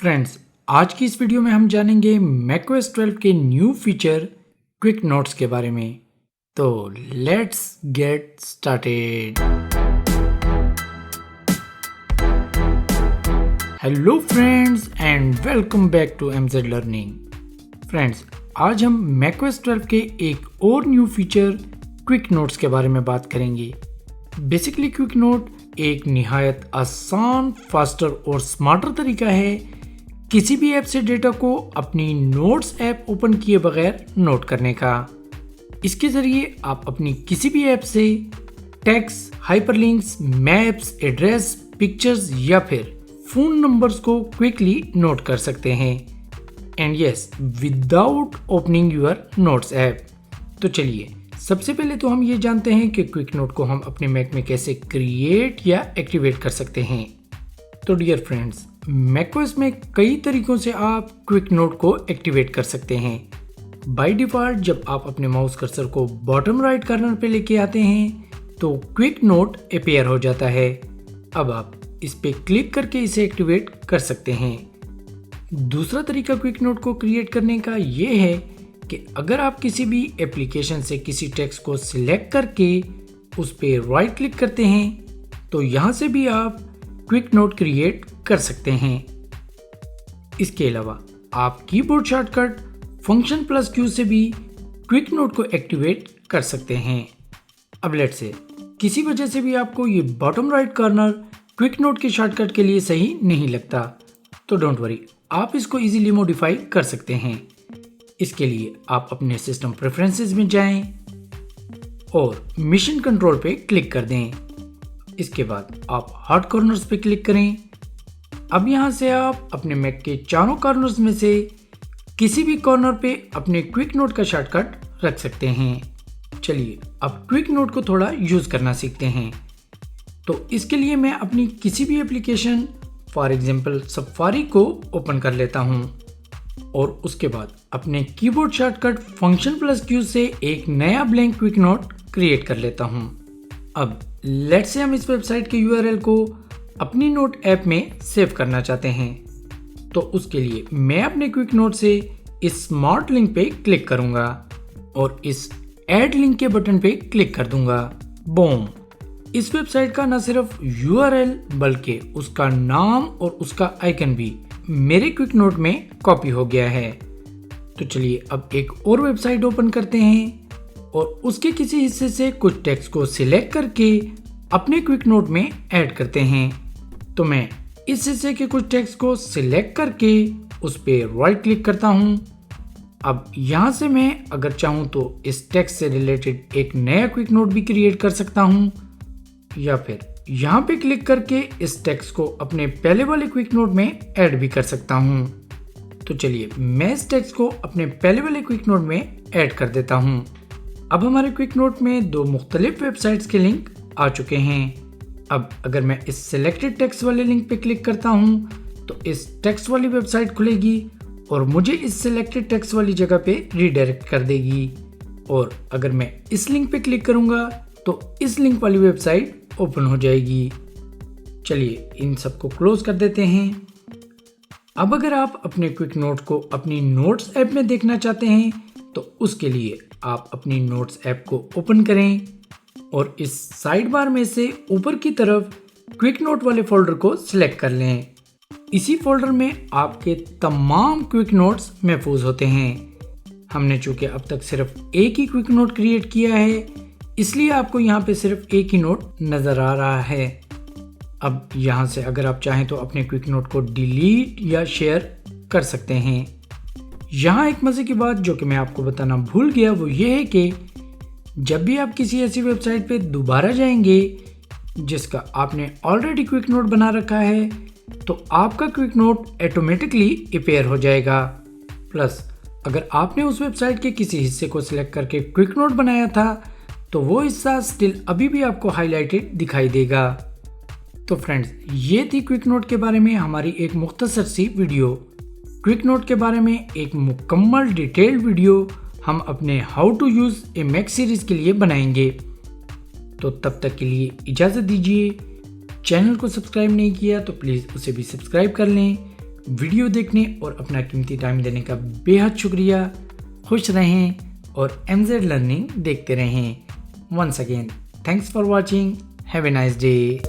Friends, आज की इस वीडियो में हम जानेंगे macOS 12 के न्यू फीचर क्विक नोट्स के बारे में। तो let's get started. Hello friends and welcome back to MZ learning. Friends, आज हम macOS 12 के एक और न्यू फीचर क्विक नोट्स के बारे में बात करेंगे। बेसिकली क्विक नोट एक निहायत आसान, फास्टर और स्मार्टर तरीका है किसी भी ऐप से डेटा को अपनी नोट्स ऐप ओपन किए बगैर नोट करने का। इसके जरिए आप अपनी किसी भी ऐप से text, hyperlinks, maps, address, pictures या फिर फोन नंबर्स को क्विकली नोट कर सकते हैं and yes, without opening your notes app. तो चलिए, सबसे पहले तो हम ये जानते हैं कि क्विक नोट को हम अपने मैक में कैसे क्रिएट या एक्टिवेट कर सकते हैं। तो डियर फ्रेंड्स, macOS में कई तरीकों से आप क्विक नोट को एक्टिवेट कर सकते हैं। बाय डिफ़ॉल्ट जब आप अपने माउस कर्सर को बॉटम राइट कॉर्नर पे लेके आते हैं तो क्विक नोट अपीयर हो जाता है। अब आप इस पे क्लिक करके इसे एक्टिवेट कर सकते हैं। दूसरा तरीका क्विक नोट को क्रिएट करने का ये है कि अगर आप किसी भी एप्लीकेशन से किसी टेक्स्ट को सिलेक्ट करके उस पर राइट क्लिक करते हैं तो यहाँ से भी आप क्विक नोट क्रिएट कर सकते हैं। इसके अलावा आप कीबोर्ड शॉर्टकट फंक्शन +Q से भी क्विक नोट को एक्टिवेट कर सकते हैं। अब लेट्स से किसी वजह से भी आपको ये bottom right corner quick note के शॉर्टकट के लिए सही नहीं लगता तो डोंट वरी, आप इसको इजीली मॉडिफाई कर सकते हैं। इसके लिए आप अपने सिस्टम प्रेफरेंसेस में जाएं और मिशन कंट्रोल पे क्लिक कर दें। इसके बाद आप हॉट कॉर्नर्स पे क्लिक करें। अब यहाँ से आप अपने मैक के चारों कॉर्नर्स में से किसी भी कॉर्नर पे अपने क्विक नोट का शॉर्टकट रख सकते हैं। चलिए, अब क्विक नोट को थोड़ा यूज़ करना सीखते हैं। तो इसके लिए मैं अपनी किसी भी एप्लीकेशन, फॉर एग्जांपल सफारी को ओपन कर लेता हूँ और उसके बाद अपने कीबोर्ड शॉर्टकट फंक्शन +Q से एक नया ब्लैंक क्विक नोट क्रिएट कर लेता हूँ। अब लेट्स से हम इस वेबसाइट के URL को अपनी नोट ऐप में सेव करना चाहते हैं। तो उसके लिए मैं अपने क्विक नोट से इस स्मार्ट लिंक पे क्लिक करूंगा और इस ऐड लिंक के बटन पे क्लिक कर दूंगा। बूम! इस वेबसाइट का न सिर्फ URL बल्कि उसका नाम और उसका आइकन भी मेरे क्विक नोट में कॉपी हो गया है। तो चलिए, अब एक और वेबसाइट ओपन करते हैं और उसके किसी हिस्से से कुछ टेक्स्ट को सिलेक्ट करके अपने क्विक नोट में ऐड करते हैं। तो मैं इस हिस्से के कुछ टेक्स्ट को सिलेक्ट करके उस पर राइट क्लिक करता हूं। अब यहाँ से मैं अगर चाहूँ तो इस टेक्स्ट से रिलेटेड एक नया क्विक नोट भी क्रिएट कर सकता हूँ या फिर यहाँ पे क्लिक करके इस टेक्स्ट को अपने पहले वाले क्विक नोट में ऐड भी कर सकता हूँ। तो चलिए, मैं इस टेक्स्ट को अपने पहले वाले क्विक नोट में ऐड कर देता हूँ। अब हमारे क्विक नोट में दो मुख्तलिफ वेबसाइट्स के लिंक आ चुके हैं। अब अगर मैं इस सिलेक्टेड टेक्स्ट वाले लिंक पे क्लिक करता हूं तो इस टेक्स्ट वाली वेबसाइट खुलेगी और मुझे इस सिलेक्टेड टेक्स्ट वाली जगह पे रीडायरेक्ट कर देगी। और अगर मैं इस लिंक पे क्लिक करूंगा तो इस लिंक वाली वेबसाइट ओपन हो जाएगी। चलिए, इन सबको क्लोज कर देते हैं। अब अगर आप अपने क्विक नोट को अपनी नोट्स ऐप में देखना चाहते हैं तो उसके लिए आप अपनी नोट्स ऐप को ओपन करें और इस साइड बार में से ऊपर की तरफ क्विक नोट वाले फोल्डर को सिलेक्ट कर लें। इसी फोल्डर में आपके तमाम क्विक नोट्स महफूज होते हैं। हमने चूंकि अब तक सिर्फ एक ही क्विक नोट क्रिएट किया है, इसलिए आपको यहाँ पे सिर्फ एक ही नोट नज़र आ रहा है। अब यहाँ से अगर आप चाहें तो अपने क्विक नोट को डिलीट या शेयर कर सकते हैं। यहाँ एक मज़े की बात जो कि मैं आपको बताना भूल गया वो ये है कि जब भी आप किसी ऐसी वेबसाइट पे दोबारा जाएंगे जिसका आपने ऑलरेडी क्विक नोट बना रखा है तो आपका क्विक नोट ऑटोमेटिकली अपीयर हो जाएगा। प्लस अगर आपने उस वेबसाइट के किसी हिस्से को सिलेक्ट करके क्विक नोट बनाया था तो वो हिस्सा स्टिल अभी भी आपको हाईलाइटेड दिखाई देगा। तो फ्रेंड्स, ये थी क्विक नोट के बारे में हमारी एक मुख्तसर सी वीडियो। क्विक नोट के बारे में एक मुकम्मल डिटेल्ड वीडियो हम अपने how to use a Mac series के लिए बनाएंगे। तो तब तक के लिए इजाज़त दीजिए। चैनल को सब्सक्राइब नहीं किया तो प्लीज़ उसे भी सब्सक्राइब कर लें। वीडियो देखने और अपना कीमती टाइम देने का बेहद शुक्रिया। खुश रहें और MZ लर्निंग देखते रहें। Once again thanks for watching. Have a nice day.